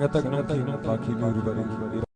संगत बाकी